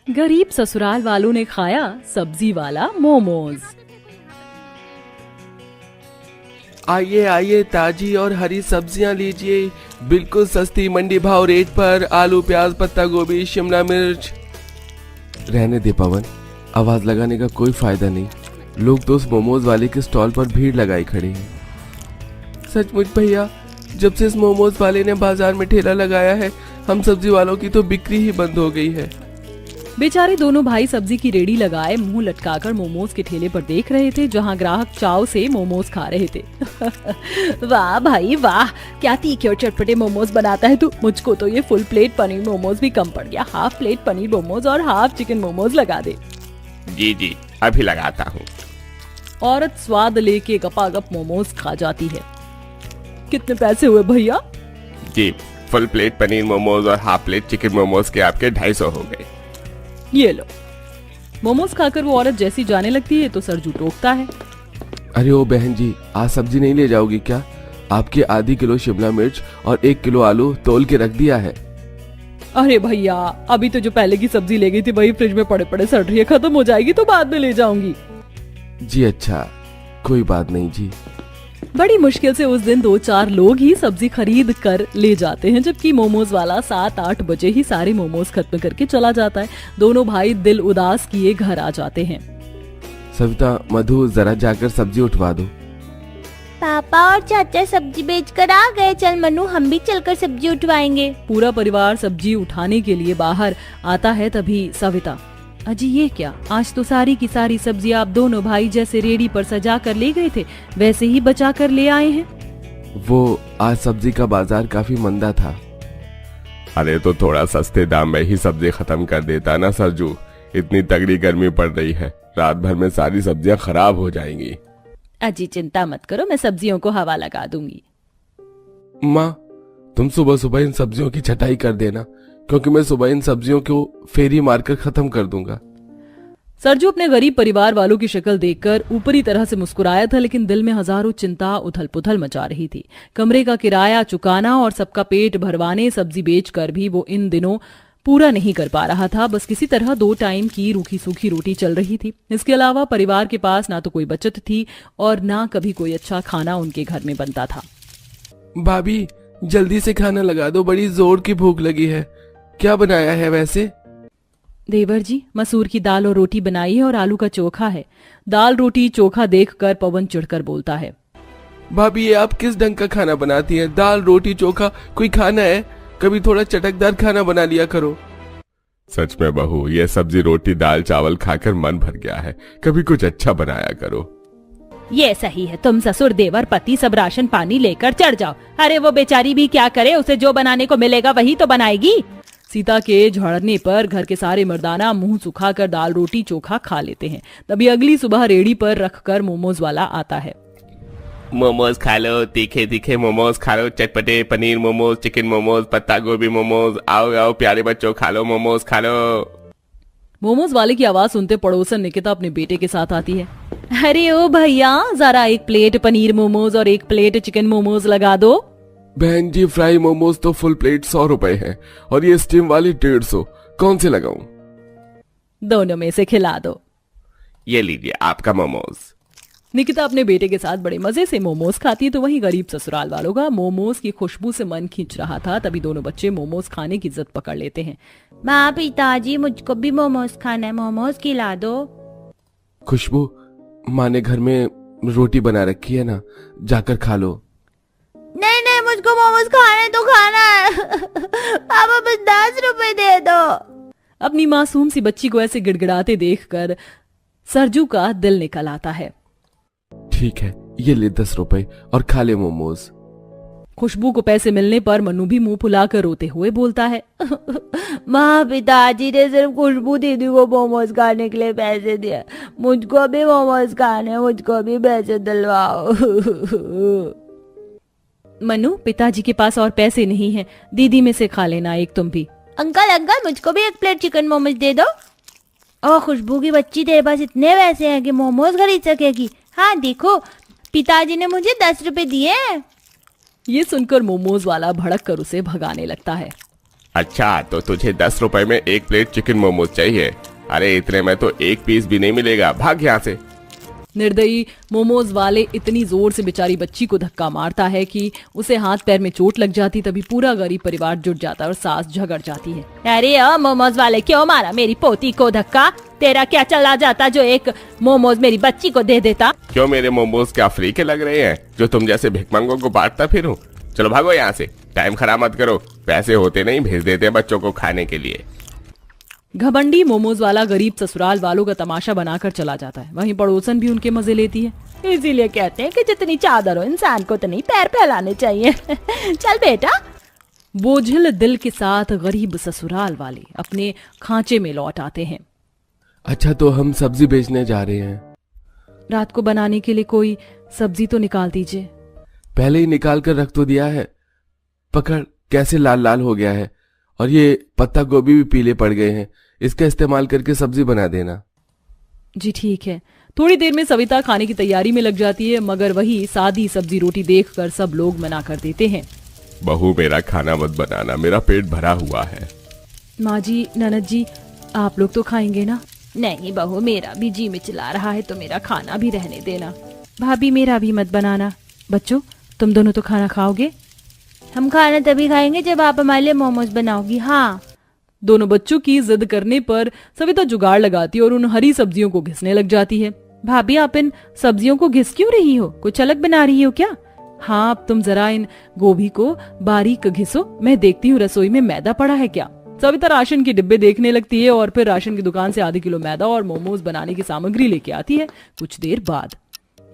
गरीब ससुराल वालों ने खाया सब्जी वाला मोमोज। आइए आइए, ताजी और हरी सब्जियां लीजिए, बिल्कुल सस्ती मंडी भाव रेट पर। आलू, प्याज, पत्ता गोभी, शिमला मिर्च। रहने दे पवन, आवाज लगाने का कोई फायदा नहीं। लोग तो उस मोमोज वाले के स्टॉल पर भीड़ लगाई खड़े हैं। सचमुच भैया, जब से इस मोमोज वाले ने बाजार में ठेला लगाया है, हम सब्जी वालों की तो बिक्री ही बंद हो गई है। बेचारे दोनों भाई सब्जी की रेडी लगाए मुंह लटकाकर मोमोज के ठेले पर देख रहे थे, जहां ग्राहक चाव से मोमोज खा रहे थे। वाह भाई वाह, क्या तीखे और चटपटे मोमोज बनाता है तू। मुझको तो ये फुल प्लेट पनीर मोमोज भी कम पड़ गया। हाफ प्लेट पनीर मोमोज और हाफ चिकन मोमोज लगा दे। जी जी, अभी लगाता हूँ। औरत स्वाद लेके गपागप मोमोज खा जाती है। कितने पैसे हुए भैया? जी, फुल प्लेट पनीर मोमोज और हाफ प्लेट चिकन मोमोज के आपके 250 हो गए। ये लो। मोमोज खाकर वो औरत जैसी जाने लगती है तो सरजू टोकता है। अरे ओ बहन जी, आज सब्जी नहीं ले जाओगी क्या? आपके आधी किलो शिमला मिर्च और 1 किलो आलू तोल के रख दिया है। अरे भैया, अभी तो जो पहले की सब्जी ले गई थी वही फ्रिज में पड़े पड़े सड़ रही है, खत्म हो जाएगी तो बाद में ले जाऊंगी। जी अच्छा, कोई बात नहीं जी। बड़ी मुश्किल से उस दिन 2-4 लोग ही सब्जी खरीद कर ले जाते हैं, जबकि मोमोज वाला 7-8 बजे ही सारे मोमोज खत्म करके चला जाता है। दोनों भाई दिल उदास किए घर आ जाते हैं। सविता, मधु, जरा जाकर सब्जी उठवा दो। पापा और चाचा सब्जी बेचकर आ गए। चल मनु, हम भी चलकर सब्जी उठवाएंगे। पूरा परिवार सब्जी उठाने के लिए बाहर आता है, तभी सविता, अजी ये क्या, आज तो सारी की सारी सब्जी आप दोनों भाई जैसे रेडी पर सजा कर ले गए थे वैसे ही बचा कर ले आए हैं। वो आज सब्जी का बाजार काफी मंदा था। अरे तो थोड़ा सस्ते दाम में ही सब्जी खत्म कर देता ना सरजू। इतनी तगड़ी गर्मी पड़ रही है, रात भर में सारी सब्जियां खराब हो जाएंगी। अजी चिंता मत करो, मैं सब्जियों को हवा लगा दूंगी। माँ, तुम सुबह सुबह इन सब्जियों की छटाई कर देना, क्योंकि मैं सुबह इन सब्जियों को फेरी मारकर खत्म कर दूंगा। सरजू अपने गरीब परिवार वालों की शक्ल देखकर ऊपरी तरह से मुस्कुराया था, लेकिन दिल में हजारों चिंता उथल पुथल मचा रही थी। कमरे का किराया चुकाना और सबका पेट भरवाने सब्जी बेचकर भी वो इन दिनों पूरा नहीं कर पा रहा था। बस किसी तरह 2 टाइम की रूखी सूखी रोटी चल रही थी। इसके अलावा परिवार के पास ना तो कोई बचत थी और ना कभी कोई अच्छा खाना उनके घर में बनता था। भाभी, जल्दी से खाना लगा दो, बड़ी जोर की भूख लगी है। क्या बनाया है वैसे? देवर जी, मसूर की दाल और रोटी बनाई है और आलू का चोखा है। दाल रोटी चोखा देखकर पवन चिढ़कर बोलता है, भाभी ये आप किस ढंग का खाना बनाती हैं? दाल रोटी चोखा कोई खाना है? कभी थोड़ा चटकदार खाना बना लिया करो। सच में बहू, ये सब्जी रोटी दाल चावल खाकर मन भर गया है, कभी कुछ अच्छा बनाया करो। ये सही है, तुम ससुर देवर पति सब राशन पानी लेकर चढ़ जाओ। अरे वो बेचारी भी क्या करे, उसे जो बनाने को मिलेगा वही तो बनाएगी। सीता के झड़ने पर घर के सारे मर्दाना मुंह सुखाकर दाल रोटी चोखा खा लेते हैं। तभी अगली सुबह रेडी पर रखकर मोमोज वाला आता है। मोमोज खा लो, तीखे तीखे मोमोज खा लो, चटपटे पनीर मोमोज, चिकन मोमोज, पत्ता गोभी मोमोज। आओ आओ प्यारे बच्चों, खा लो मोमोज खा लो। मोमोज वाले की आवाज सुनते पड़ोसन निकिता अपने बेटे के साथ आती है। अरे ओ भैया, जरा 1 प्लेट पनीर मोमोज और 1 प्लेट चिकन मोमोज लगा दो। बहन जी, फ्राई मोमोज तो फुल प्लेट 100 रुपए है और ये स्टीम वाली 150। कौन से लगाऊं? दोनों में से खिला दो। ये लीजिए आपका मोमोज। निकिता अपने बेटे के साथ बड़े मजे से मोमोज खाती है, तो वहीं गरीब ससुराल वालों का मोमोज की खुशबू से मन खींच रहा था। तभी दोनों बच्चे मोमोज खाने की जिद पकड़ लेते हैं। माँ, पिताजी मुझको भी मोमोज खाना है, मोमोज खिला दो। खुशबू, माँ ने घर में रोटी बना रखी है ना, जाकर खा लो। नहीं नहीं, मुझको मोमोज खाना है तो खाना है। पापा बस 10 रुपए दे दो। अपनी मासूम सी बच्ची को ऐसे गिड़गिड़ाते देखकर सरजू का दिल निकल आता है। ठीक है, ये ले 10 रुपए और खा ले मोमोज। खुशबू को पैसे मिलने पर मनु भी मुंह फुलाकर रोते हुए बोलता है, माँ, पिताजी ने सिर्फ खुशबू दीदी को मोमोज खाने के लिए पैसे दिए। मुझको भी मोमोज खाने, मुझको भी पैसे दिलवाओ। मनु, पिताजी के पास और पैसे नहीं हैं, दीदी में से खा लेना एक तुम भी। अंकल अंकल, मुझको भी 1 प्लेट चिकन मोमोज दे दो। ओ खुशबू की बच्ची, तेरे पास इतने पैसे हैं कि मोमोज खरीद सकेगी। हाँ देखो, पिताजी ने मुझे 10 रुपए दिए। ये सुनकर मोमोज वाला भड़क कर उसे भगाने लगता है। अच्छा, तो तुझे 10 रुपए में 1 प्लेट चिकन मोमोज चाहिए? अरे इतने में तो 1 पीस भी नहीं मिलेगा, भाग यहाँ से। निर्दयी मोमोज वाले इतनी जोर से बेचारी बच्ची को धक्का मारता है कि उसे हाथ पैर में चोट लग जाती। तभी पूरा गरीब परिवार जुट जाता है और सास झगड़ जाती है। अरे मोमोज वाले, क्यों मारा मेरी पोती को धक्का? तेरा क्या चला जाता जो एक मोमोज मेरी बच्ची को दे देता? क्यों, मेरे मोमोज क्या फ्री के लग रहे हैं जो तुम जैसे भिखमंगों को बांटता फिरूं? चलो भागो यहाँ से, टाइम खराब मत करो। पैसे होते नहीं, भेज देते हैं बच्चों को खाने के लिए। घमंडी मोमोज वाला गरीब ससुराल वालों का तमाशा बनाकर चला जाता है। वहीं पड़ोसन भी उनके मजे लेती है। इसीलिए कहते हैं कि जितनी चादर हो इंसान को तो नहीं पैर फैलाने चाहिए। चल बेटा। बोझिल दिल के साथ गरीब ससुराल वाले अपने खांचे में लौट आते हैं। अच्छा, तो हम सब्जी बेचने जा रहे हैं। रात को बनाने के लिए कोई सब्जी तो निकाल दीजिए। पहले ही निकाल कर रख तो दिया है। पकड़, कैसे लाल लाल हो गया है। और ये पत्ता गोभी भी पीले पड़ गए हैं, इसका इस्तेमाल करके सब्जी बना देना। जी ठीक है। थोड़ी देर में सविता खाने की तैयारी में लग जाती है, मगर वही सादी सब्जी रोटी देखकर सब लोग मना कर देते हैं। बहू, मेरा खाना मत बनाना, मेरा पेट भरा हुआ है। माँ जी, ननद जी, आप लोग तो खाएंगे ना? नहीं बहू, मेरा भी जी मिचला रहा है तो मेरा खाना भी रहने देना। भाभी, मेरा भी मत बनाना। बच्चों, तुम दोनों तो खाना खाओगे? हम खाना तभी खाएंगे जब आप हमारे लिए मोमोज बनाओगी। हाँ। दोनों बच्चों की जिद करने पर सविता जुगाड़ लगाती है और उन हरी सब्जियों को घिसने लग जाती है। भाभी, आप इन सब्जियों को घिस क्यों रही हो? कुछ अलग बना रही हो क्या? हाँ, अब तुम जरा इन गोभी को बारीक घिसो, मैं देखती हूँ रसोई में मैदा पड़ा है क्या। सविता राशन के डिब्बे देखने लगती है और फिर राशन की दुकान से आधे किलो मैदा और मोमोज बनाने की सामग्री लेके आती है। कुछ देर बाद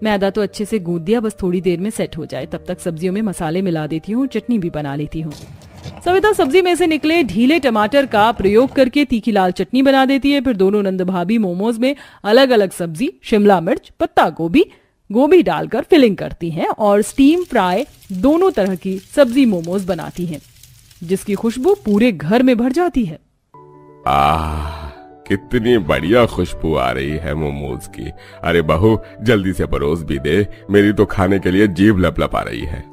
मैदा तो अच्छे से गूंद दिया, बस थोड़ी देर में सेट हो जाए तब तक सब्जियों में मसाले मिला देती हूँ, चटनी भी बना लेती हूँ। सविता सब्जी में से निकले ढीले टमाटर का प्रयोग करके तीखी लाल चटनी बना देती है। फिर दोनों नंद भाभी मोमोज में अलग अलग सब्जी, शिमला मिर्च, पत्ता गोभी डालकर फिलिंग करती हैं और स्टीम फ्राई दोनों तरह की सब्जी मोमोज बनाती हैं, जिसकी खुशबू पूरे घर में भर जाती है। कितनी बढ़िया खुशबू आ रही है मोमोज की। अरे बहू, जल्दी से परोस भी दे, मेरी तो खाने के लिए जीभ लपलप आ रही है।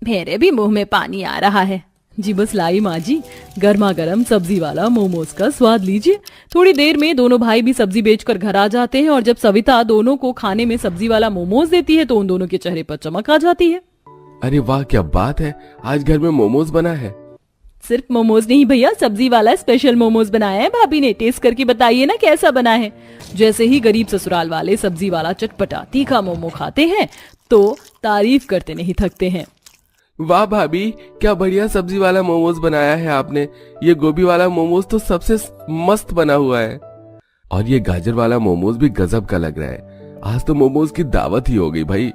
मेरे भी मुंह में पानी आ रहा है। जी बस लाई माँ जी, गर्मा गर्म सब्जी वाला मोमोज का स्वाद लीजिए। थोड़ी देर में दोनों भाई भी सब्जी बेचकर घर आ जाते हैं और जब सविता दोनों को खाने में सब्जी वाला मोमोज देती है तो उन दोनों के चेहरे पर चमक आ जाती है। अरे वाह, क्या बात है, आज घर में मोमोज बना है। सिर्फ मोमोज नहीं भैया, सब्जी वाला स्पेशल मोमोज बनाया है भाभी ने। टेस्ट करके बताइए ना कैसा बना है। जैसे ही गरीब ससुराल वाले सब्जी वाला चटपटा तीखा मोमो खाते हैं तो तारीफ करते नहीं थकते हैं। वाह भाभी, क्या बढ़िया सब्जी वाला मोमोज बनाया है आपने। ये गोभी वाला मोमोज तो सबसे मस्त बना हुआ है और ये गाजर वाला मोमोज भी गजब का लग रहा है। आज तो मोमोज की दावत ही हो गई भाई।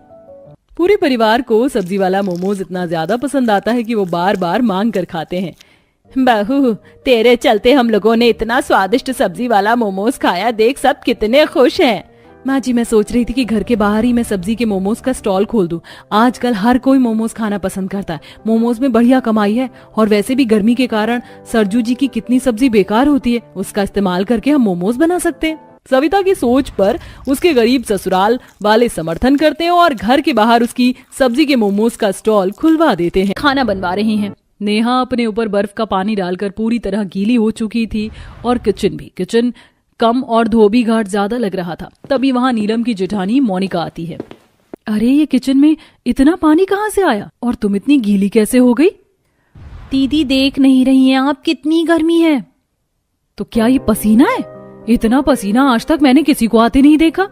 पूरे परिवार को सब्जी वाला मोमोज इतना ज्यादा पसंद आता है कि वो बार बार मांग कर खाते हैं। बहू, तेरे चलते हम लोगों ने इतना स्वादिष्ट सब्जी वाला मोमोज खाया, देख सब कितने खुश हैं। माँ जी, मैं सोच रही थी कि घर के बाहर ही मैं सब्जी के मोमोज का स्टॉल खोल दूं। आजकल हर कोई मोमोज खाना पसंद करता है, मोमोज में बढ़िया कमाई है और वैसे भी गर्मी के कारण सरजू जी की कितनी सब्जी बेकार होती है, उसका इस्तेमाल करके हम मोमोज बना सकते हैं। सविता की सोच पर उसके गरीब ससुराल वाले समर्थन करते हैं और घर के बाहर उसकी सब्जी के मोमोज का स्टॉल खुलवा देते हैं। खाना बनवा रही हैं। नेहा अपने ऊपर बर्फ का पानी डालकर पूरी तरह गीली हो चुकी थी और किचन कम और धोबी घाट ज्यादा लग रहा था। तभी वहां नीलम की जेठानी मोनिका आती है। अरे, ये किचन में इतना पानी कहाँ से आया और तुम इतनी गीली कैसे हो गई? दीदी, देख नहीं रही हैं आप कितनी गर्मी है? तो क्या ये पसीना है? इतना पसीना आज तक मैंने किसी को आते नहीं देखा।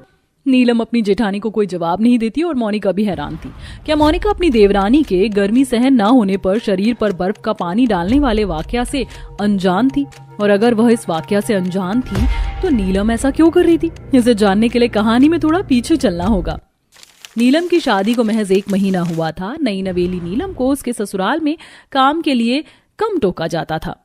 नीलम अपनी जेठानी को कोई जवाब नहीं देती और मोनिका भी हैरान थी। क्या मोनिका अपनी देवरानी के गर्मी सहन न होने पर शरीर पर बर्फ का पानी डालने वाले वाकया से अनजान थी? और अगर वह इस वाकया से अनजान थी तो नीलम ऐसा क्यों कर रही थी? इसे जानने के लिए कहानी में थोड़ा पीछे चलना होगा। नीलम की शादी को महज 1 महीना हुआ था। नई नवेली नीलम को उसके ससुराल में काम के लिए कम टोका जाता था।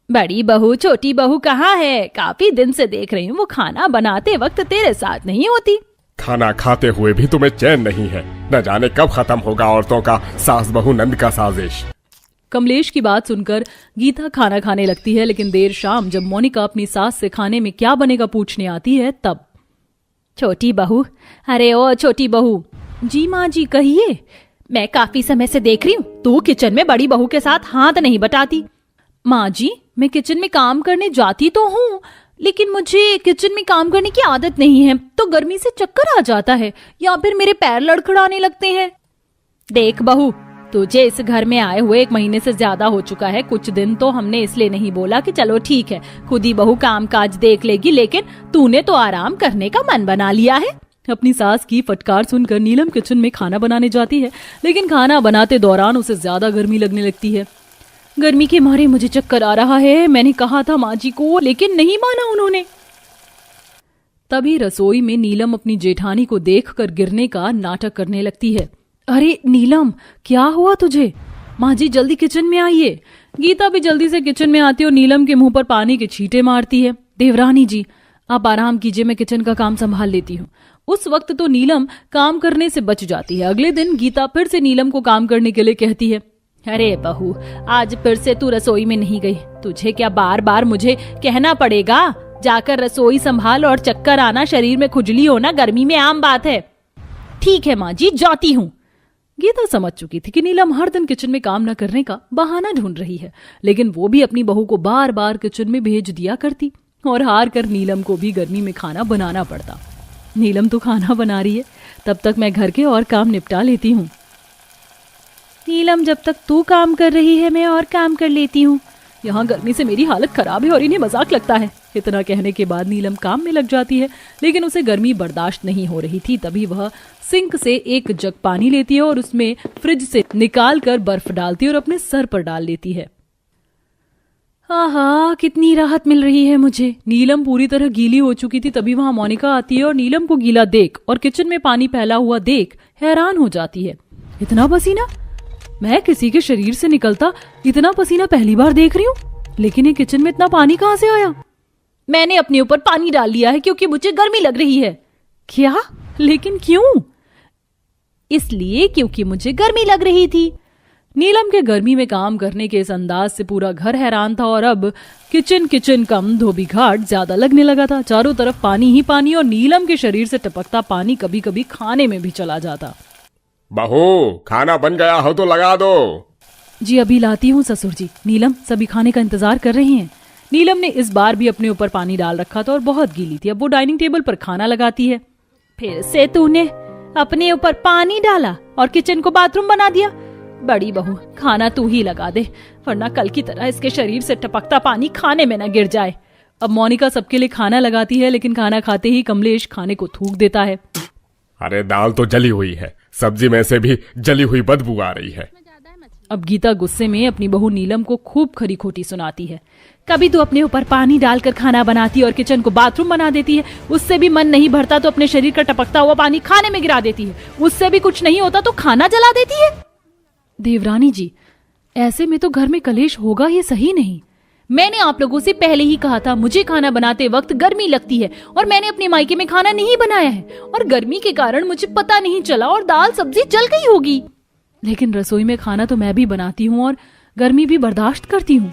बड़ी बहू, छोटी बहू कहाँ है? काफी दिन से देख रही हूँ, वो खाना बनाते वक्त तेरे साथ नहीं होती। खाना खाते हुए भी तुम्हें चैन नहीं है। न जाने कब खत्म होगा औरतों का सास बहू नंद का साजिश। कमलेश की बात सुनकर गीता खाना खाने लगती है, लेकिन देर शाम जब मोनिका अपनी सास से खाने में क्या बनेगा पूछने आती है तब। छोटी बहू, अरे ओ छोटी बहू। जी माँ जी, कहिए। मैं काफी समय से देख रही हूँ तू किचन में बड़ी बहू के साथ हाथ नहीं बटाती। माँ जी, मैं किचन में काम करने जाती तो हूँ, लेकिन मुझे किचन में काम करने की आदत नहीं है, तो गर्मी से चक्कर आ जाता है या फिर मेरे पैर लड़खड़ाने लगते हैं। देख बहू, तुझे इस घर में आए हुए 1 महीने से ज्यादा हो चुका है। कुछ दिन तो हमने इसलिए नहीं बोला कि चलो ठीक है, खुद ही बहू काम काज देख लेगी, लेकिन तूने तो आराम करने का मन बना लिया है। अपनी सास की फटकार सुनकर नीलम किचन में खाना बनाने जाती है, लेकिन खाना बनाते दौरान उसे ज्यादा गर्मी लगने लगती है। गर्मी के मारे मुझे चक्कर आ रहा है, मैंने कहा था माँ जी को, लेकिन नहीं माना उन्होंने। तभी रसोई में नीलम अपनी जेठानी को देखकर गिरने का नाटक करने लगती है। अरे नीलम, क्या हुआ तुझे? माँ जी जल्दी किचन में आइए। गीता भी जल्दी से किचन में आती है और नीलम के मुंह पर पानी के छींटे मारती है। देवरानी जी, आप आराम कीजिए, मैं किचन का काम संभाल लेती हूँ। उस वक्त तो नीलम काम करने से बच जाती है। अगले दिन गीता फिर से नीलम को काम करने के लिए कहती है। अरे बहू, आज फिर से तू रसोई में नहीं गई? तुझे क्या बार बार मुझे कहना पड़ेगा? जाकर रसोई संभाल, और चक्कर आना, शरीर में खुजली होना गर्मी में आम बात है। ठीक है माँ जी, जाती हूँ। गीता समझ चुकी थी कि नीलम हर दिन किचन में काम न करने का बहाना ढूंढ रही है, लेकिन वो भी अपनी बहू को बार बार किचन में भेज दिया करती और हार कर नीलम को भी गर्मी में खाना बनाना पड़ता। नीलम तो खाना बना रही है, तब तक मैं घर के और काम निपटा लेती हूँ। नीलम, जब तक तू काम कर रही है मैं और काम कर लेती हूँ। यहाँ गर्मी से मेरी हालत खराब है और इन्हें मजाक लगता है। इतना कहने के बाद नीलम काम में लग जाती है, लेकिन उसे गर्मी बर्दाश्त नहीं हो रही थी। तभी वह सिंक से एक जग पानी लेती है और उसमें फ्रिज से निकाल कर बर्फ डालती है और अपने सर पर डाल लेती है। आहा, कितनी राहत मिल रही है मुझे। नीलम पूरी तरह गीली हो चुकी थी। तभी वहां मोनिका आती है और नीलम को गीला देख और किचन में पानी फैला हुआ देख हैरान हो जाती है। इतना पसीना? मैं किसी के शरीर से निकलता इतना पसीना पहली बार देख रही हूँ, लेकिन ये किचन में इतना पानी कहाँ से आया? मैंने अपने ऊपर पानी डाल लिया है क्योंकि मुझे गर्मी लग रही है। क्या? लेकिन क्यों? इसलिए क्योंकि मुझे गर्मी लग रही थी। नीलम के गर्मी में काम करने के इस अंदाज से पूरा घर हैरान था और अब किचन कम धोबी घाट ज्यादा लगने लगा था। चारों तरफ पानी ही पानी और नीलम के शरीर से टपकता पानी कभी कभी खाने में भी चला जाता। बहू, खाना बन गया हो तो लगा दो। जी अभी लाती हूँ ससुर जी। नीलम, सभी खाने का इंतजार कर रही हैं। नीलम ने इस बार भी अपने ऊपर पानी डाल रखा था और बहुत गीली थी। अब वो डाइनिंग टेबल पर खाना लगाती है। फिर से तूने अपने ऊपर पानी डाला और किचन को बाथरूम बना दिया। बड़ी बहू, खाना तू ही लगा दे, वरना कल की तरह इसके शरीर से टपकता पानी खाने में न गिर जाए। अब मोनिका सबके लिए खाना लगाती है, लेकिन खाना खाते ही कमलेश खाने को थूक देता है। अरे दाल तो जली हुई है, सब्जी में से भी जली हुई बदबू आ रही है। अब गीता गुस्से में अपनी बहू नीलम को खूब खरी खोटी सुनाती है। कभी तो अपने ऊपर पानी डालकर खाना बनाती और किचन को बाथरूम बना देती है। उससे भी मन नहीं भरता तो अपने शरीर का टपकता हुआ पानी खाने में गिरा देती है। उससे भी कुछ नहीं होता तो खाना जला देती है। देवरानी जी, ऐसे में तो घर में कलेश होगा, ये सही नहीं। मैंने आप लोगों से पहले ही कहा था, मुझे खाना बनाते वक्त गर्मी लगती है और मैंने अपने मायके में खाना नहीं बनाया है और गर्मी के कारण मुझे पता नहीं चला और दाल सब्जी जल गई होगी। लेकिन रसोई में खाना तो मैं भी बनाती हूँ और गर्मी भी बर्दाश्त करती हूँ।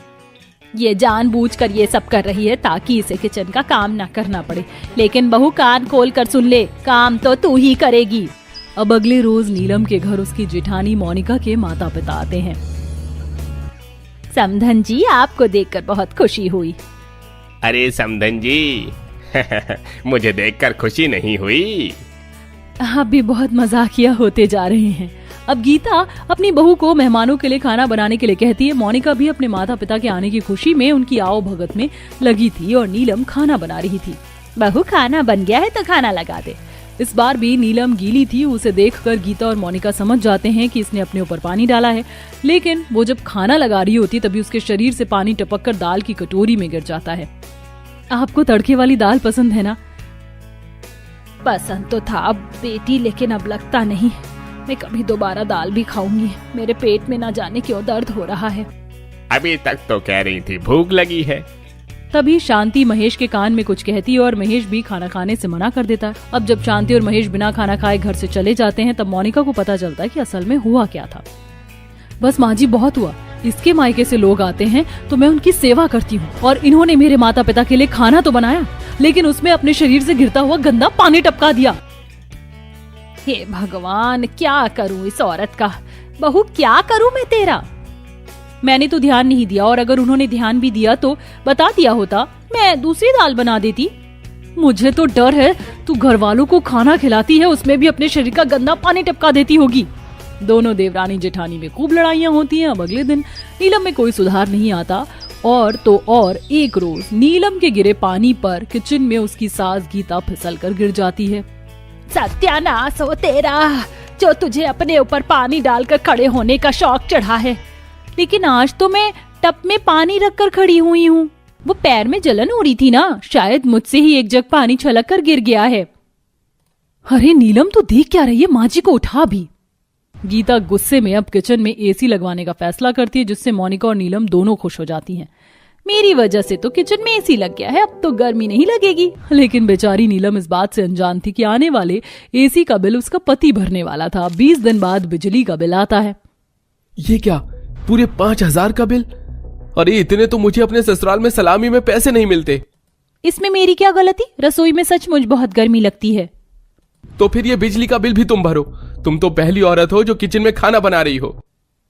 ये जानबूझकर ये सब कर रही है ताकि इसे किचन का काम न करना पड़े। लेकिन बहू, कान खोल कर सुन ले, काम तो तू ही करेगी। अब अगले रोज नीलम के घर उसकी जेठानी मोनिका के माता पिता आते हैं। समधन जी, आपको देखकर बहुत खुशी हुई। अरे समधन जी मुझे देखकर खुशी नहीं हुई। आप भी बहुत मजाकिया होते जा रहे हैं। अब गीता अपनी बहू को मेहमानों के लिए खाना बनाने के लिए कहती है। मोनिका भी अपने माता पिता के आने की खुशी में उनकी आओ भगत में लगी थी और नीलम खाना बना रही थी। बहू, खाना बन गया है तो खाना लगा दे। इस बार भी नीलम गीली थी। उसे देखकर गीता और मोनिका समझ जाते हैं कि इसने अपने ऊपर पानी डाला है, लेकिन वो जब खाना लगा रही होती तभी उसके शरीर से पानी टपककर दाल की कटोरी में गिर जाता है। आपको तड़के वाली दाल पसंद है ना? पसंद तो था बेटी, लेकिन अब लगता नहीं मैं कभी दोबारा दाल भी खाऊंगी। मेरे पेट में ना जाने क्यों दर्द हो रहा है। अभी तक तो कह रही थी भूख लगी है। तभी शांति महेश के कान में कुछ कहती है और महेश भी खाना खाने से मना कर देता है। अब जब शांति और महेश बिना खाना खाए घर से चले जाते हैं तब मोनिका को पता चलता है कि असल में हुआ क्या था। बस माँ जी, बहुत हुआ। इसके मायके से लोग आते हैं तो मैं उनकी सेवा करती हूँ और इन्होंने मेरे माता पिता के लिए खाना तो बनाया, लेकिन उसमें अपने शरीर से गिरता हुआ गंदा पानी टपका दिया। हे भगवान, क्या करूं इस औरत का। बहू, क्या करूं मैं तेरा। मैंने तो ध्यान नहीं दिया, और अगर उन्होंने ध्यान भी दिया तो बता दिया होता, मैं दूसरी दाल बना देती। मुझे तो डर है तू घर वालों को खाना खिलाती है, उसमें भी अपने शरीर का गंदा पानी टपका देती होगी। दोनों देवरानी जेठानी में खूब लड़ाइयाँ होती हैं। अब अगले दिन नीलम में कोई सुधार नहीं आता, और तो और एक रोज नीलम के गिरे पानी पर किचन में उसकी सास गीता फिसल कर गिर जाती है। सत्यानाश हो तेरा, जो तुझे अपने ऊपर पानी डालकर खड़े होने का शौक चढ़ा है। लेकिन आज तो मैं टप में पानी रखकर खड़ी हुई हूँ। वो पैर में जलन हो रही थी ना, शायद मुझसे ही एक जग पानी छलक कर गिर गया है। अरे नीलम, तो देख क्या रही है, माँ जी को उठा भी। गीता गुस्से में अब किचन में एसी लगवाने का फैसला करती है, जिससे मोनिका और नीलम दोनों खुश हो जाती हैं। मेरी वजह से तो किचन में एसी लग गया है, अब तो गर्मी नहीं लगेगी। लेकिन बेचारी नीलम इस बात से अनजान थी कि आने वाले एसी का बिल उसका पति भरने वाला था। 20 दिन बाद बिजली का बिल आता है। ये क्या, पूरे 5,000 का बिल? अरे इतने तो मुझे अपने ससुराल में सलामी में पैसे नहीं मिलते। इसमें मेरी क्या गलती? रसोई में सचमुच बहुत गर्मी लगती है। तो फिर ये बिजली का बिल भी तुम भरो। तुम तो पहली औरत हो जो किचन में खाना बना रही हो।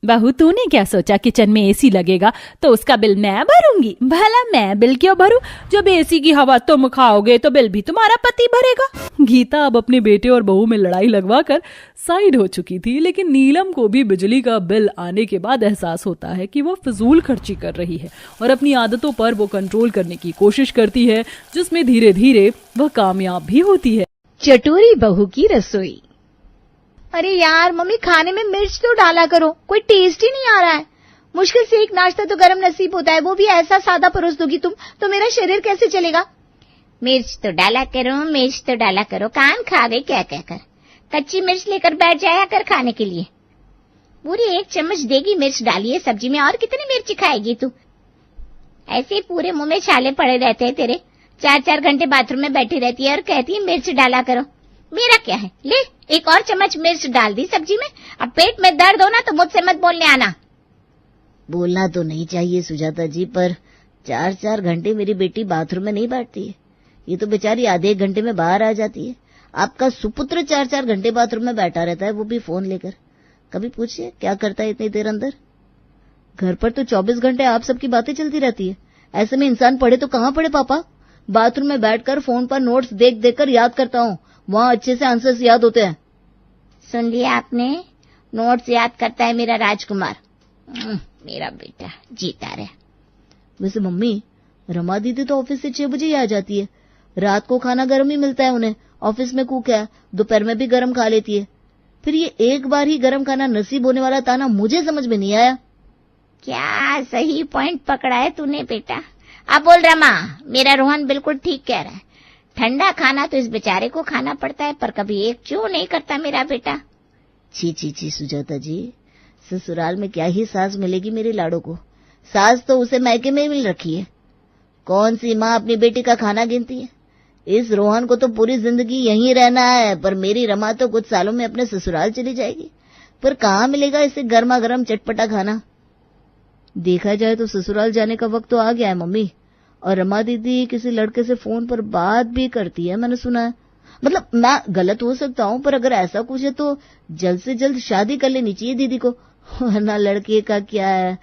बहू, तूने क्या सोचा किचन में एसी लगेगा तो उसका बिल मैं भरूंगी? भला मैं बिल क्यों भरूं? जब एसी की हवा तुम खाओगे तो बिल भी तुम्हारा पति भरेगा। गीता अब अपने बेटे और बहू में लड़ाई लगवाकर साइड हो चुकी थी, लेकिन नीलम को भी बिजली का बिल आने के बाद एहसास होता है कि वो फिजूल खर्ची कर रही है और अपनी आदतों पर वो कंट्रोल करने की कोशिश करती है, जिसमें धीरे धीरे वह कामयाब भी होती है। चटोरी बहू की रसोई। अरे यार मम्मी, खाने में मिर्च तो डाला करो, कोई टेस्ट ही नहीं आ रहा है। मुश्किल से एक नाश्ता तो गरम नसीब होता है, वो भी ऐसा सादा परोस दोगी तुम तो मेरा शरीर कैसे चलेगा? मिर्च तो डाला करो, मिर्च तो डाला करो, कान खा गई क्या कहकर। कच्ची मिर्च लेकर बैठ जाया कर खाने के लिए। पूरी 1 चम्मच देगी मिर्च डाली है सब्जी में, और कितनी मिर्च खाएगी तू? ऐसे ही पूरे मुंह में छाले पड़े रहते हैं तेरे। 4-4 घंटे बाथरूम में बैठी रहती है और कहती है मिर्च डाला करो। मेरा क्या है, ले 1 और चम्मच मिर्च डाल दी सब्जी में। अब पेट में दर्द हो ना तो मुझसे मत बोलने आना। बोलना तो नहीं चाहिए सुजाता जी, पर 4-4 घंटे मेरी बेटी बाथरूम में नहीं बैठती है। ये तो बेचारी आधे 1 घंटे में बाहर आ जाती है। आपका सुपुत्र 4-4 घंटे बाथरूम में बैठा रहता है, वो भी फोन लेकर। कभी पूछिए क्या करता है इतनी देर अंदर? घर पर तो 24 घंटे आप सबकी बातें चलती रहती है। ऐसे में इंसान पढ़े तो कहाँ पढ़े पापा? बाथरूम में बैठकर फोन पर नोट्स देख देख कर याद करता हूँ, वहाँ अच्छे से आंसर्स याद होते हैं। सुन लिया आपने? नोट्स याद करता है मेरा राजकुमार। मेरा बेटा जीता रहे। वैसे मम्मी, रमा दीदी तो ऑफिस से 6 बजे ही आ जाती है। रात को खाना गर्म ही मिलता है उन्हें, ऑफिस में कुक है, दोपहर में भी गर्म खा लेती है। फिर ये एक बार ही गर्म खाना नसीब होने वाला ताना मुझे समझ में नहीं आया। क्या सही पॉइंट पकड़ा है तूने बेटा। अब बोल रमा, मेरा रोहन बिल्कुल ठीक कह रहा है। ठंडा खाना तो इस बेचारे को खाना पड़ता है, पर कभी एक चू नहीं करता मेरा बेटा। छी छी छी सुजाता जी, ससुराल में क्या ही सास मिलेगी मेरे लाड़ो को। सास तो उसे मैके में मिल रखी है। कौन सी माँ अपनी बेटी का खाना गिनती है? इस रोहन को तो पूरी जिंदगी यहीं रहना है, पर मेरी रमा तो कुछ सालों में अपने ससुराल चली जाएगी। पर कहाँ मिलेगा इसे गर्मा गर्म चटपटा खाना? देखा जाए तो ससुराल जाने का वक्त तो आ गया है मम्मी। और रमा दीदी किसी लड़के से फोन पर बात भी करती है, मैंने सुना है। मतलब मैं गलत हो सकता हूँ, पर अगर ऐसा कुछ है तो जल्द से जल्द शादी कर लेनी चाहिए दीदी को, वरना लड़के का क्या है,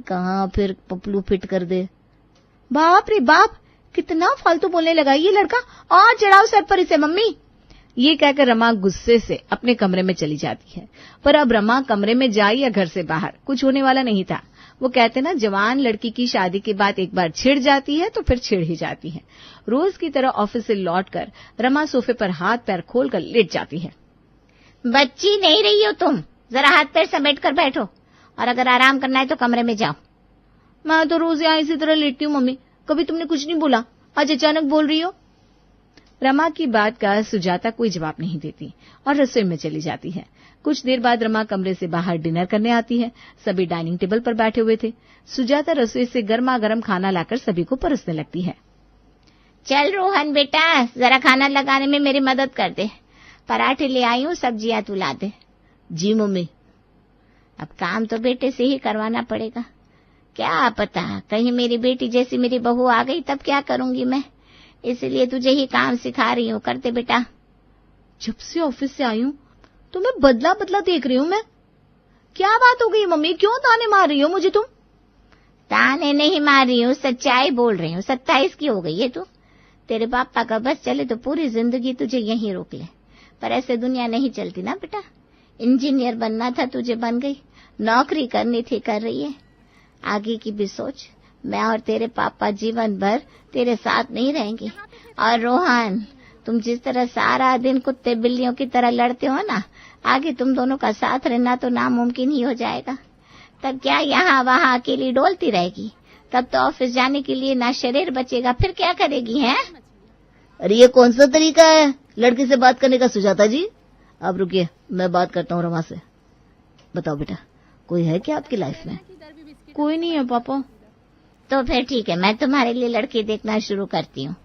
कहाँ फिर पपलू फिट कर दे। बाप रे बाप, कितना फालतू बोलने लगा ये लड़का। और चढ़ाओ सर पर इसे मम्मी। ये कहकर रमा गुस्से से अपने कमरे में चली जाती है। पर अब रमा कमरे में जाए या घर से बाहर, कुछ होने वाला नहीं था। वो कहते ना, जवान लड़की की शादी के बाद एक बार छिड़ जाती है तो फिर छिड़ ही जाती है। रोज की तरह ऑफिस से लौटकर रमा सोफे पर हाथ पैर खोलकर लेट जाती है। बच्ची नहीं रही हो तुम, जरा हाथ पैर समेट कर बैठो, और अगर आराम करना है तो कमरे में जाओ। मैं तो रोज यहाँ इसी तरह लेटती हूँ मम्मी, कभी तुमने कुछ नहीं बोला, आज अचानक बोल रही हो। रमा की बात का सुजाता कोई जवाब नहीं देती और रसोई में चली जाती है। कुछ देर बाद रमा कमरे से बाहर डिनर करने आती है। सभी डाइनिंग टेबल पर बैठे हुए थे। सुजाता रसोई से गर्मा गर्म खाना लाकर सभी को परोसने लगती है। चल रोहन बेटा, जरा खाना लगाने में मेरी मदद कर दे। पराठे ले आई हूँ, सब्जियां तू ला दे। जी मम्मी। अब काम तो बेटे से ही करवाना पड़ेगा। क्या पता कहीं मेरी बेटी जैसी मेरी बहू आ गई तब क्या करूंगी मैं, इसलिए तुझे ही काम सिखा रही हूँ, करते बेटा। जब से ऑफिस से आई हूँ तो मैं बदला बदला देख रही हूँ मैं। क्या बात हो गई मम्मी, क्यों ताने मार रही हो मुझे तुम? ताने नहीं मार रही हूँ, सच्चाई बोल रही हूँ। 27 की हो गई है तू। तेरे पापा का बस चले तो पूरी जिंदगी तुझे यहीं रोक ले, पर ऐसे दुनिया नहीं चलती ना बेटा। इंजीनियर बनना था, तुझे बन गई। नौकरी करनी थी, कर रही है। आगे की भी सोच। मैं और तेरे पापा जीवन भर तेरे साथ नहीं रहेंगे। और रोहन, तुम जिस तरह सारा दिन कुत्ते बिल्लियों की तरह लड़ते हो ना, आगे तुम दोनों का साथ रहना तो नामुमकिन ही हो जाएगा। तब क्या यहाँ वहाँ अकेली डोलती रहेगी? तब तो ऑफिस जाने के लिए ना शरीर बचेगा, फिर क्या करेगी हैं? अरे ये कौन सा तरीका है लड़की से बात करने का सुजाता जी? आप रुकिए, मैं बात करता हूँ रमा से। बताओ बेटा, कोई है क्या आपकी लाइफ में? कोई नहीं है पापा। तो फिर ठीक है, मैं तुम्हारे लिए लड़की देखना शुरू करती हूँ।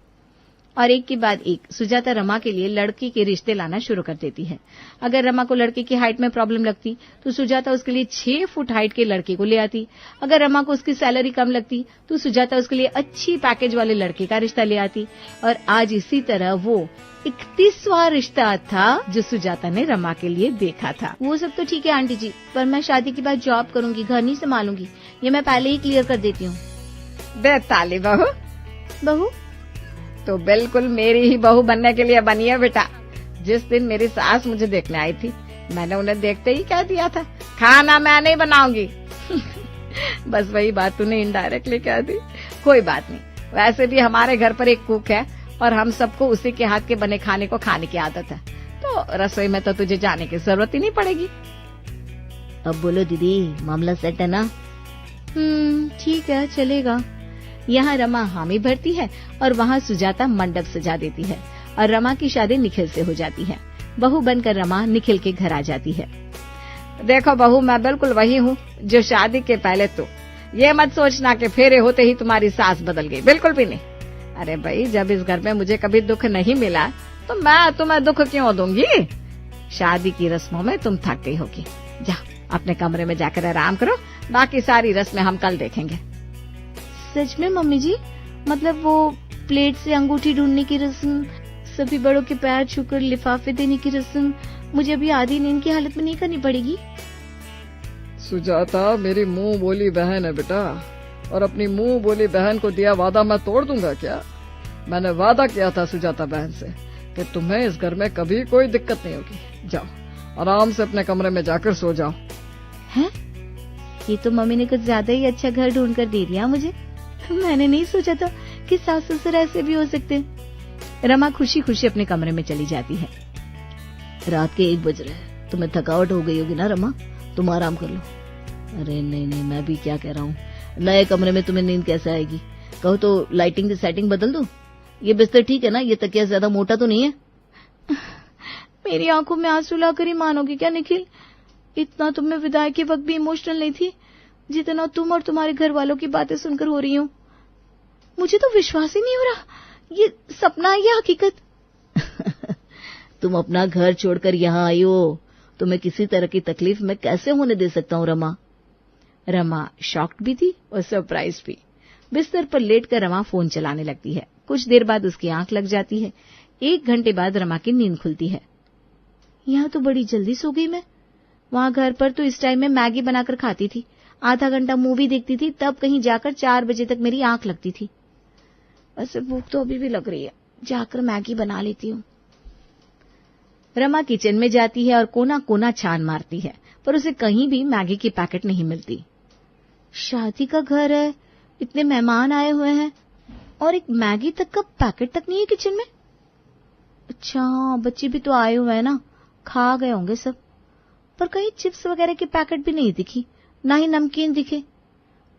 और एक के बाद एक सुजाता रमा के लिए लड़की के रिश्ते लाना शुरू कर देती है। अगर रमा को लड़के की हाइट में प्रॉब्लम लगती तो सुजाता उसके लिए 6 फुट हाइट के लड़के को ले आती। अगर रमा को उसकी सैलरी कम लगती तो सुजाता उसके लिए अच्छी पैकेज वाले लड़के का रिश्ता ले आती। और आज इसी तरह वो 31वां रिश्ता था जो सुजाता ने रमा के लिए देखा था। वो सब तो ठीक है आंटी जी, पर मैं शादी के बाद जॉब करूंगी, घर नहीं संभालूंगी। ये मैं पहले ही क्लियर कर देती हूँ। बेताली बहू, बहू तो बिल्कुल मेरी ही बहू बनने के लिए बनी है बेटा। जिस दिन मेरी सास मुझे देखने आई थी, मैंने उन्हें देखते ही कह दिया था, खाना मैं नहीं बनाऊंगी। बस वही बात तूने इनडायरेक्टली कह दी। कोई बात नहीं, वैसे भी हमारे घर पर एक कुक है और हम सबको उसी के हाथ के बने खाने को खाने की आदत है, तो रसोई में तो तुझे जाने की जरूरत ही नहीं पड़ेगी। अब बोलो दीदी, मामला सेट है ना? ठीक है, चलेगा। यहाँ रमा हामी भरती है और वहाँ सुजाता मंडप सजा देती है और रमा की शादी निखिल से हो जाती है। बहू बनकर रमा निखिल के घर आ जाती है। देखो बहू, मैं बिल्कुल वही हूँ जो शादी के पहले। तो ये मत सोचना कि फेरे होते ही तुम्हारी सास बदल गई, बिल्कुल भी नहीं। अरे भाई, जब इस घर में मुझे कभी दुख नहीं मिला तो मैं तुम्हें दुख क्यों दूंगी? शादी की रस्मों में तुम थक गई होगी। जाओ अपने कमरे में जाकर आराम करो, बाकी सारी रस्में हम कल देखेंगे। सच में मम्मी जी? मतलब वो प्लेट से अंगूठी ढूंढने की रस्म, सभी बड़ों के पैर छूकर लिफाफे देने की रस्म मुझे अभी आधी नींद की हालत में नहीं करनी पड़ेगी? सुजाता मेरी मुंह बोली बहन है बेटा, और अपनी मुंह बोली बहन को दिया वादा मैं तोड़ दूंगा क्या? मैंने वादा किया था सुजाता बहन से कि तुम्हें इस घर में कभी कोई दिक्कत नहीं होगी। जाओ आराम से अपने कमरे में जाकर सो जाओ। हैं? ये तो मम्मी ने कुछ ज्यादा ही अच्छा घर ढूंढ कर दे दिया मुझे। मैंने नहीं सोचा था कि सास ससुर ऐसे भी हो सकते हैं। रमा खुशी खुशी अपने कमरे में चली जाती है। रात के 1 बज रहे हैं, तुम्हें थकावट हो गई होगी ना रमा? तुम आराम कर लो। अरे नहीं, मैं भी क्या कह रहा हूँ, नए कमरे में तुम्हें नींद कैसे आएगी? कहो तो लाइटिंग की सेटिंग बदल दो। ये बिस्तर ठीक है ना? ये तकिया ज्यादा मोटा तो नहीं है? मेरी आंखों में आंसू लाकर ही मानोगे क्या निखिल? इतना तुम में विदाई के वक्त भी इमोशनल नहीं थी जितना तुम और तुम्हारे घर वालों की बातें सुनकर हो रही हूँ। मुझे तो विश्वास ही नहीं हो रहा, ये सपना है या हकीकत? तुम अपना घर छोड़कर यहाँ आई हो, तुम्हें किसी तरह की तकलीफ मैं कैसे होने दे सकता हूँ रमा? रमा शॉक्ड भी थी और सरप्राइज भी। बिस्तर पर लेटकर रमा फोन चलाने लगती है। कुछ देर बाद उसकी आंख लग जाती है। 1 घंटे बाद रमा की नींद खुलती है। यहाँ तो बड़ी जल्दी सो गई मैं। वहाँ घर पर तो इस टाइम में मैगी बनाकर खाती थी, आधा घंटा मूवी देखती थी, तब कहीं जाकर 4 बजे तक मेरी आंख लगती थी। वैसे भूख तो अभी भी लग रही है, जाकर मैगी बना लेती हूँ। रमा किचन में जाती है और कोना कोना छान मारती है, पर उसे कहीं भी मैगी की पैकेट नहीं मिलती। शादी का घर है, इतने मेहमान आए हुए हैं और एक मैगी तक का पैकेट तक नहीं है किचन में। अच्छा बच्चे भी तो आए हुए हैं ना, खा गए होंगे सब। पर कहीं चिप्स वगैरह के पैकेट भी नहीं दिखी, ना ही नमकीन दिखे।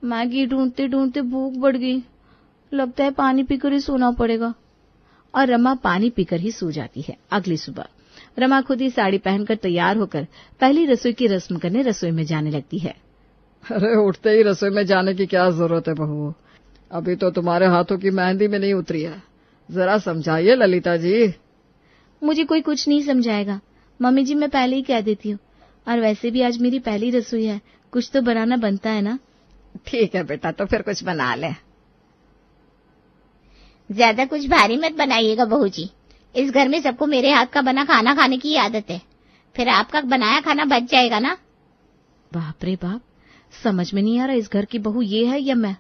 मैगी ढूंढते ढूंढते भूख बढ़ गई, लगता है पानी पीकर ही सोना पड़ेगा। और रमा पानी पीकर ही सो जाती है। अगली सुबह रमा खुद ही साड़ी पहनकर तैयार होकर पहली रसोई की रस्म करने रसोई में जाने लगती है। अरे उठते ही रसोई में जाने की क्या जरूरत है बहू? अभी तो तुम्हारे हाथों की मेहंदी में नहीं उतरी है, जरा समझाइए ललिता जी। मुझे कोई कुछ नहीं समझाएगा मम्मी जी, मैं पहले ही कह देती हूँ। और वैसे भी आज मेरी पहली रसोई है, कुछ तो बनाना बनता है ना। ठीक है बेटा, तो फिर कुछ बना ले। ज्यादा कुछ भारी मत बनाइएगा बहू जी, इस घर में सबको मेरे हाथ का बना खाना खाने की आदत है, फिर आपका बनाया खाना बच जाएगा ना। बाप रे बाप, समझ में नहीं आ रहा इस घर की बहू ये है या मैं।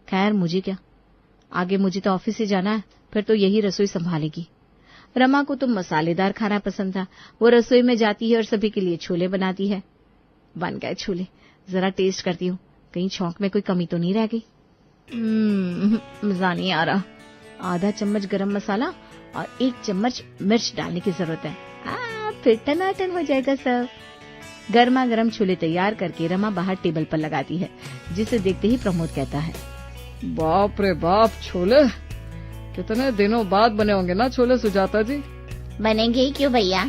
खैर मुझे क्या, आगे मुझे तो ऑफिस से जाना है, फिर तो यही रसोई संभालेगी। रमा को तो मसालेदार खाना पसंद था। वो रसोई में जाती है और सभी के लिए छोले बनाती है। बन गए छोले, जरा टेस्ट करती हूँ, कहीं छौंक में कोई कमी तो नहीं रह गई। मजा नहीं आ रहा। आधा चम्मच गरम मसाला और 1 चम्मच मिर्च डालने की जरूरत है। फिर टनाटन हो जाएगा सब। गर्मा गर्म छोले तैयार करके रमा बाहर टेबल पर लगाती है, जिसे देखते ही प्रमोद कहता है, बाप रे बाप, छोले कितने दिनों बाद बने होंगे ना छोले सुजाता जी। बनेंगे ही क्यों भैया,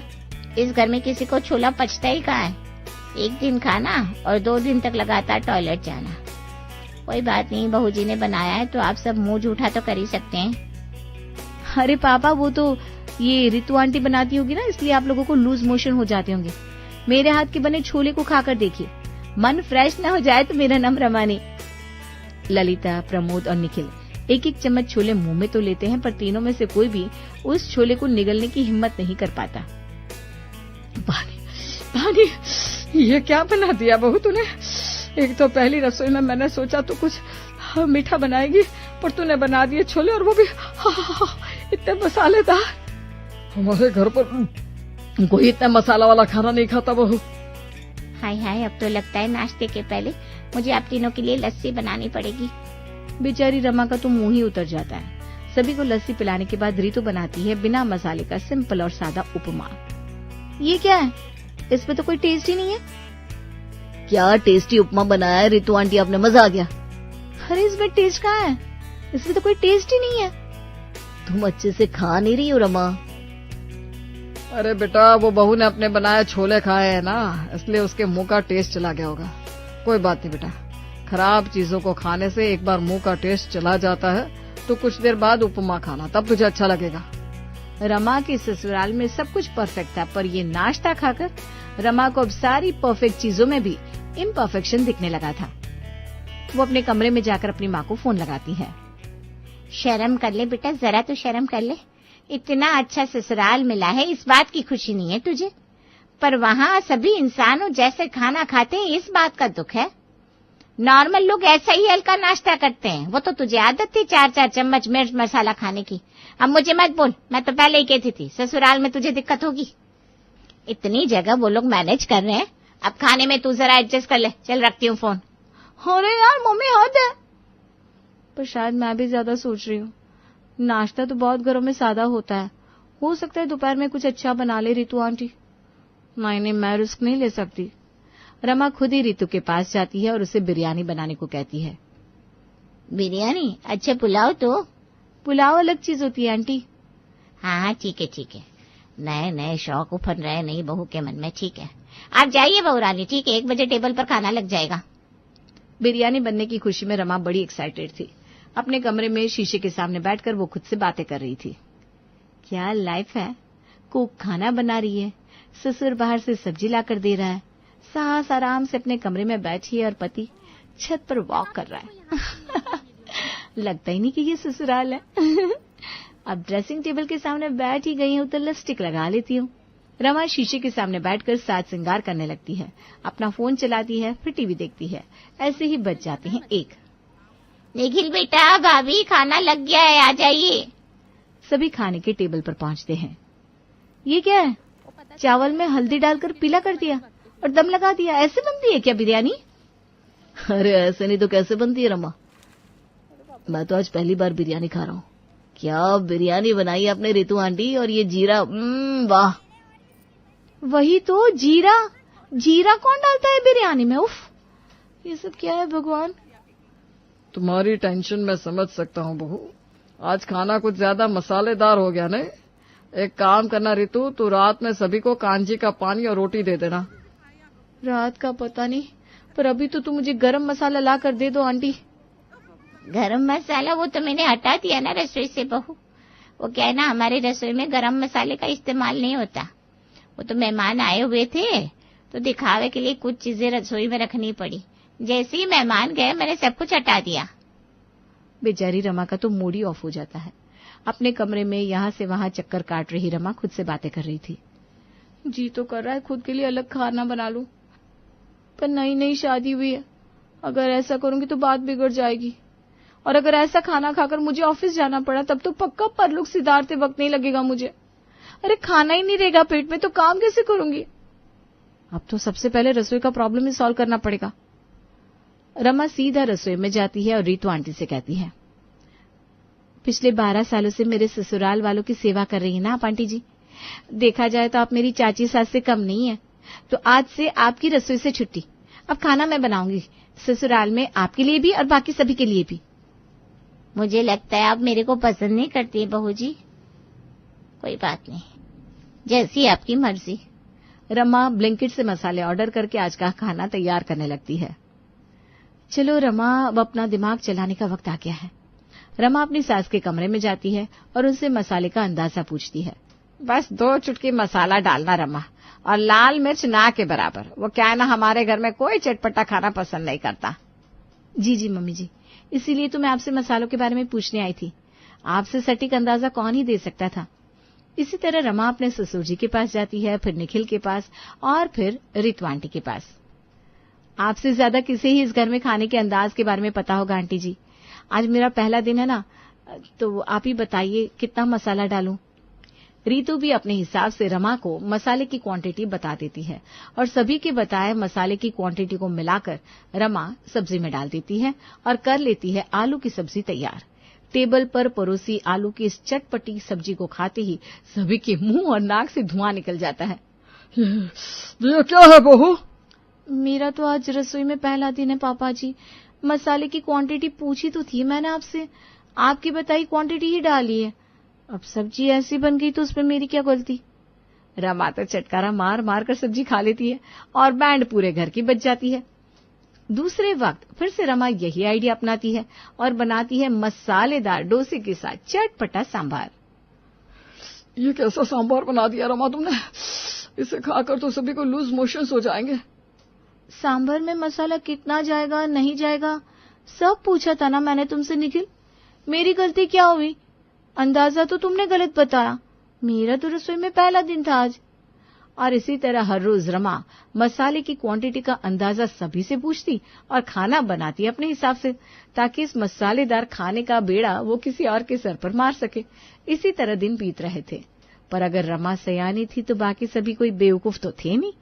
इस घर में किसी को छोला पचता ही कहाँ है। 1 दिन खाना और 2 दिन तक लगातार टॉयलेट जाना। कोई बात नहीं, बहू जी ने बनाया है तो आप सब मुंह झूठा तो कर ही सकते हैं। अरे पापा, वो तो ये रितु आंटी बनाती होगी ना, इसलिए आप लोगों को लूज मोशन हो जाते होंगे। मेरे हाथ के बने छोले को खाकर देखिए, मन फ्रेश न हो जाए तो मेरा नाम रमा नहीं। ललिता, प्रमोद और निखिल 1-1 चम्मच छोले मुंह में तो लेते हैं, पर तीनों में से कोई भी उस छोले को निगलने की हिम्मत नहीं कर पाता। पानी, ये क्या बना दिया बहू तूने। एक तो पहली रसोई में मैंने सोचा तो कुछ मीठा बनाएगी, पर तूने बना दिए छोले, और वो भी इतने मसालेदार। हमारे घर पर कोई इतना मसाला वाला खाना नहीं खाता बहू। हाय हाय, अब तो लगता है नाश्ते के पहले मुझे आप तीनों के लिए लस्सी बनानी पड़ेगी। बेचारी रमा का तो मुंह ही उतर जाता है। सभी को लस्सी पिलाने के बाद रितु बनाती है बिना मसाले का सिंपल और सादा उपमा। ये क्या है, इसमें तो कोई टेस्ट ही नहीं है। क्या टेस्टी उपमा बनाया है रितु आंटी, आपने, मजा आ गया। अरे इसमें टेस्ट कहाँ है, इसमें तो कोई टेस्ट ही नहीं है। तुम अच्छे से खा नहीं रही हो रमा। अरे बेटा, वो बहू ने अपने बनाए छोले खाए हैं ना, इसलिए उसके मुंह का टेस्ट चला गया होगा। कोई बात नहीं बेटा, खराब चीजों को खाने से एक बार मुंह का टेस्ट चला जाता है तो कुछ देर बाद उपमा खाना, तब तुझे अच्छा लगेगा। रमा के ससुराल में सब कुछ परफेक्ट था, पर ये नाश्ता खाकर रमा को अब सारी परफेक्ट चीजों में भी इम्परफेक्शन दिखने लगा था। वो अपने कमरे में जाकर अपनी माँ को फोन लगाती है। शर्म कर ले बेटा, जरा तो शर्म कर ले। इतना अच्छा ससुराल मिला है, इस बात की खुशी नहीं है तुझे, पर वहाँ सभी इंसानों जैसे खाना खाते हैं इस बात का दुख है। नॉर्मल लोग ऐसा ही हल्का नाश्ता करते हैं, वो तो तुझे आदत थी 4-4 चम्मच मिर्च मसाला खाने की। अब मुझे मत बोल, मैं तो पहले ही कहती थी ससुराल में तुझे दिक्कत होगी। इतनी जगह वो लोग मैनेज कर रहे हैं, अब खाने में तू जरा एडजस्ट कर ले। चल रखती हूँ फोन। अरे यार मम्मी हद है। पर शायद मैं भी ज्यादा सोच रही हूँ। नाश्ता तो बहुत घरों में सादा होता है, हो सकता है दोपहर में कुछ अच्छा बना ले रितु आंटी। नहीं, मैं रिस्क नहीं ले सकती। रमा खुद ही रितु के पास जाती है और उसे बिरयानी बनाने को कहती है। बिरयानी? अच्छा पुलाव तो? पुलाव अलग चीज होती है आंटी। हाँ ठीक है ठीक है, नए नए शौक उफर रहे नई बहू के मन में। ठीक है, आप जाइए बहू रानी, ठीक है, 1 बजे टेबल पर खाना लग जाएगा। बिरयानी बनने की खुशी में रमा बड़ी एक्साइटेड थी। अपने कमरे में शीशे के सामने बैठकर वो खुद से बातें कर रही थी। क्या लाइफ है, कुक खाना बना रही है, ससुर बाहर से सब्जी लाकर दे रहा है, सास आराम से अपने कमरे में बैठी है और पति छत पर वॉक कर रहा है। लगता ही नहीं कि ये ससुराल है। अब ड्रेसिंग टेबल के सामने बैठ ही गई हूँ तो लिपस्टिक लगा लेती हूँ। रमा शीशे के सामने बैठकर साज श्रृंगार करने लगती है, अपना फोन चलाती है, फिर टीवी देखती है। ऐसे ही बज जाते हैं 1। निखिल बेटा, भाभी खाना लग गया है, आ जाइए। सभी खाने के टेबल पर पहुंचते हैं। ये क्या है, चावल में हल्दी डालकर पीला कर दिया और दम लगा दिया, ऐसे बनती है क्या बिरयानी? अरे ऐसे नहीं तो कैसे बनती है रमा, मैं तो आज पहली बार बिरयानी खा रहा हूँ। क्या बिरयानी बनाई आपने रितु आंटी, और ये जीरा, वाह। वही तो, जीरा। जीरा कौन डालता है बिरयानी में? उफ, ये सब क्या है भगवान। तुम्हारी टेंशन मैं समझ सकता हूँ बहू, आज खाना कुछ ज्यादा मसालेदार हो गया नहीं। एक काम करना रितु, तू रात में सभी को कांजी का पानी और रोटी दे देना। रात का पता नहीं, पर अभी तो तू मुझे गरम मसाला ला कर दे दो आंटी। गरम मसाला वो तो मैंने हटा दिया ना रसोई से बहू। वो क्या है ना, हमारे रसोई में गरम मसाले का इस्तेमाल नहीं होता। वो तो मेहमान आए हुए थे तो दिखावे के लिए कुछ चीजें रसोई में रखनी पड़ी। जैसे ही मेहमान गए मैंने सब कुछ हटा दिया। बेचारी रमा का तो मूड ही ऑफ हो जाता है। अपने कमरे में यहाँ से वहां चक्कर काट रही रमा खुद से बातें कर रही थी। जी तो कर रहा है खुद के लिए अलग खाना बना लूं, पर नई नई शादी हुई है, अगर ऐसा करूंगी तो बात बिगड़ जाएगी, और अगर ऐसा खाना खाकर मुझे ऑफिस जाना पड़ा तब तो पक्का परलोक सिधारते वक्त नहीं लगेगा मुझे। अरे खाना ही नहीं रहेगा पेट में तो काम कैसे करूंगी? अब तो सबसे पहले रसोई का प्रॉब्लम ही सॉल्व करना पड़ेगा। रमा सीधा रसोई में जाती है और रीतू आंटी से कहती है, पिछले 12 सालों से मेरे ससुराल वालों की सेवा कर रही है ना आप आंटी जी। देखा जाए तो आप मेरी चाची सास से कम नहीं है, तो आज से आपकी रसोई से छुट्टी। अब खाना मैं बनाऊंगी ससुराल में, आपके लिए भी और बाकी सभी के लिए भी। मुझे लगता है आप मेरे को पसंद नहीं करती बहू जी। कोई बात नहीं, जैसी आपकी मर्जी। रमा ब्लिंकिट से मसाले ऑर्डर करके आज का खाना तैयार करने लगती है। चलो रमा, अब अपना दिमाग चलाने का वक्त आ गया है। रमा अपनी सास के कमरे में जाती है और उनसे मसाले का अंदाजा पूछती है। बस 2 चुटकी मसाला डालना रमा, और लाल मिर्च ना के बराबर। वो क्या है ना, हमारे घर में कोई चटपटा खाना पसंद नहीं करता। जी जी मम्मी जी, इसीलिए तो मैं आपसे मसालों के बारे में पूछने आई थी। आपसे सटीक अंदाजा कौन ही दे सकता था। इसी तरह रमा अपने ससुर जी के पास जाती है, फिर निखिल के पास और फिर रीतू आंटी के पास। आपसे ज्यादा किसे ही इस घर में खाने के अंदाज के बारे में पता होगा आंटी जी। आज मेरा पहला दिन है ना, तो आप ही बताइए कितना मसाला डालूं। रीतू भी अपने हिसाब से रमा को मसाले की क्वांटिटी बता देती है और सभी के बताए मसाले की क्वांटिटी को मिलाकर रमा सब्जी में डाल देती है और कर लेती है आलू की सब्जी तैयार। टेबल पर परोसी आलू की इस चटपटी सब्जी को खाते ही सभी के मुंह और नाक से धुआं निकल जाता है। ये क्या है बहू? मेरा तो आज रसोई में पहला दिन है पापा जी। मसाले की क्वांटिटी पूछी तो थी मैंने आपसे, आपकी बताई क्वांटिटी ही डाली है। अब सब्जी ऐसी बन गई तो उसमें मेरी क्या गलती। रमा तो चटकारा मार मार कर सब्जी खा लेती है और बैंड पूरे घर की बच जाती है। दूसरे वक्त फिर से रमा यही आइडिया अपनाती है और बनाती है मसालेदार डोसे के साथ चटपटा सांभर। ये कैसा सांभर बना दिया रमा तुमने? इसे खाकर तो सभी को लूज मोशंस हो जाएंगे। सांभर में मसाला कितना जाएगा नहीं जाएगा सब पूछा था ना मैंने तुमसे निखिल। मेरी गलती क्या हुई? अंदाजा तो तुमने गलत बताया। मेरा तो रसोई में पहला दिन था आज। और इसी तरह हर रोज रमा मसाले की क्वांटिटी का अंदाजा सभी से पूछती और खाना बनाती अपने हिसाब से, ताकि इस मसालेदार खाने का बेड़ा वो किसी और के सर पर मार सके। इसी तरह दिन बीत रहे थे। पर अगर रमा सयानी थी तो बाकी सभी कोई बेवकूफ तो थे नहीं।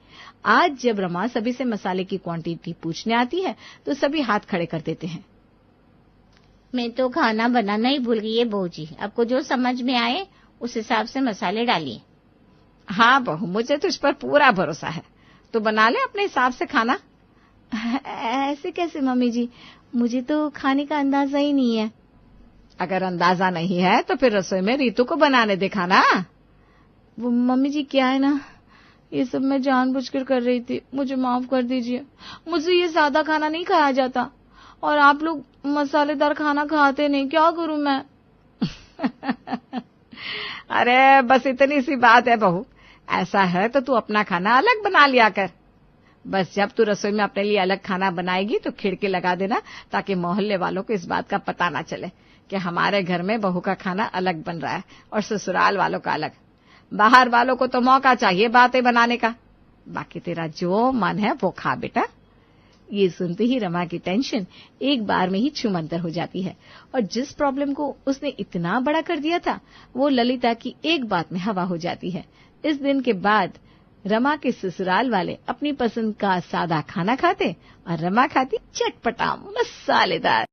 आज जब रमा सभी से मसाले की क्वांटिटी पूछने आती है तो सभी हाथ खड़े कर देते हैं। मैं तो खाना बनाना ही भूल गई है बहू जी। आपको जो समझ में आए उस हिसाब से मसाले डालिए। हाँ बहू, मुझे तुझ पर पूरा भरोसा है। तो बना ले अपने हिसाब से खाना। ऐसे कैसे मम्मी जी, मुझे तो खाने का अंदाजा ही नहीं है। अगर अंदाजा नहीं है तो फिर रसोई में रीतू को बनाने दे खाना। वो मम्मी जी क्या है ना, ये सब मैं जानबूझकर कर रही थी, मुझे माफ कर दीजिए। मुझसे ये सादा खाना नहीं खाया जाता और आप लोग मसालेदार खाना खाते नहीं, क्या करूं मैं? अरे बस इतनी सी बात है बहू। ऐसा है तो तू अपना खाना अलग बना लिया कर। बस जब तू रसोई में अपने लिए अलग खाना बनाएगी तो खिड़की लगा देना, ताकि मोहल्ले वालों को इस बात का पता ना चले कि हमारे घर में बहू का खाना अलग बन रहा है और ससुराल वालों का अलग। बाहर वालों को तो मौका चाहिए बातें बनाने का। बाकी तेरा जो मन है वो खा बेटा। ये सुनते ही रमा की टेंशन एक बार में ही छूमंतर हो जाती है और जिस प्रॉब्लम को उसने इतना बड़ा कर दिया था वो ललिता की एक बात में हवा हो जाती है। इस दिन के बाद रमा के ससुराल वाले अपनी पसंद का सादा खाना खाते और रमा खाती चटपटा मसालेदार।